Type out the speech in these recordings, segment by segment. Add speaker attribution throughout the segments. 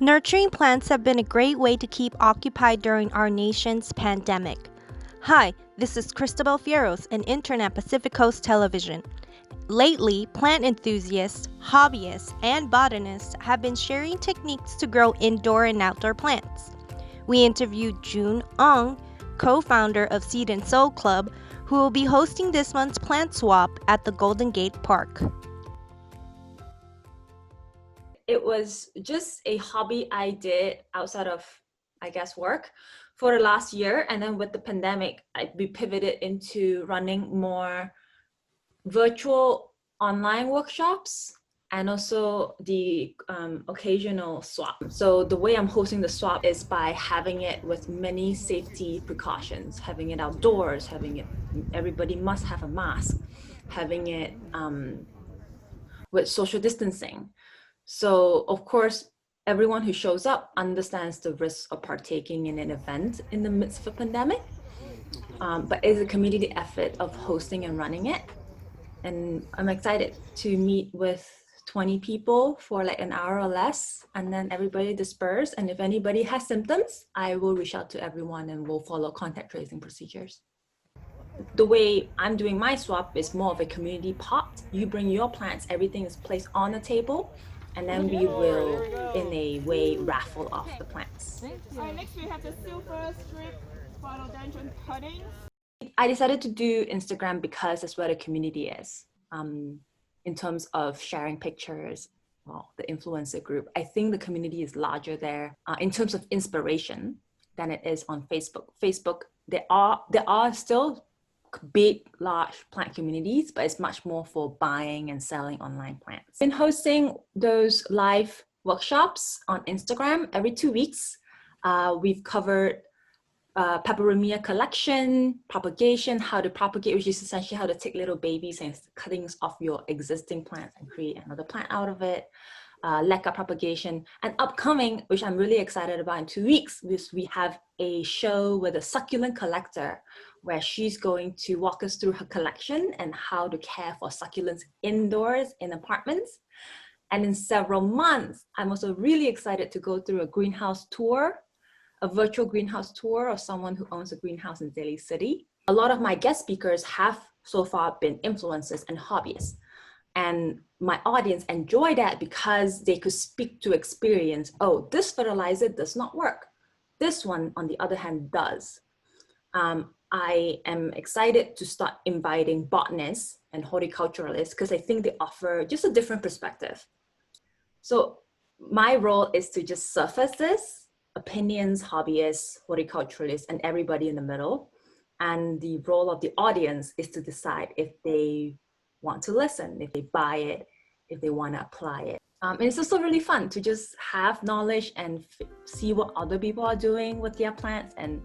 Speaker 1: Nurturing plants have been a great way to keep occupied during our nation's pandemic. Hi, this is Cristobal Fierros, an intern at Pacific Coast Television. Lately, plant enthusiasts, hobbyists, and botanists have been sharing techniques to grow indoor and outdoor plants. We interviewed June Ong, co-founder of Seed and Soul Club, who will be hosting this month's plant swap at the Golden Gate Park.
Speaker 2: It was just a hobby I did outside of, work for the last year. And then with the pandemic, we pivoted into running more virtual online workshops and also the occasional swap. So the way I'm hosting the swap is by having it with many safety precautions, having it outdoors, everybody must have a mask, having it with social distancing. So of course, everyone who shows up understands the risk of partaking in an event in the midst of a pandemic, but it's a community effort of hosting and running it. And I'm excited to meet with 20 people for like an hour or less, and then everybody disperse. And if anybody has symptoms, I will reach out to everyone and we'll follow contact tracing procedures. The way I'm doing my swap is more of a community pot. You bring your plants, everything is placed on the table, and then we will, in a way, raffle off the plants.
Speaker 3: Next we have the silver strip philodendron cuttings.
Speaker 2: I decided to do Instagram because that's where the community is. In terms of sharing pictures, the influencer group, I think the community is larger there in terms of inspiration than it is on Facebook. Facebook, there are still big, large plant communities, but it's much more for buying and selling online plants. Been hosting those live workshops on Instagram every 2 weeks. We've covered peperomia collection, propagation, how to propagate, which is essentially how to take little babies and cuttings off your existing plants and create another plant out of it. Leca propagation, and upcoming, which I'm really excited about in 2 weeks, is we have a show with a succulent collector where she's going to walk us through her collection and how to care for succulents indoors in apartments. And in several months, I'm also really excited to go through a greenhouse tour, a virtual greenhouse tour of someone who owns a greenhouse in Daly City. A lot of my guest speakers have so far been influencers and hobbyists. And my audience enjoy that because they could speak to experience. Oh, this fertilizer does not work. This one, on the other hand, does. I am excited to start inviting botanists and horticulturalists because I think they offer just a different perspective. So my role is to just surface this, opinions, hobbyists, horticulturalists, and everybody in the middle. And the role of the audience is to decide if they want to listen, if they buy it, if they want to apply it. And it's also really fun to just have knowledge and see what other people are doing with their plants and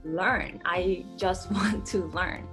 Speaker 2: learn. I just want to learn.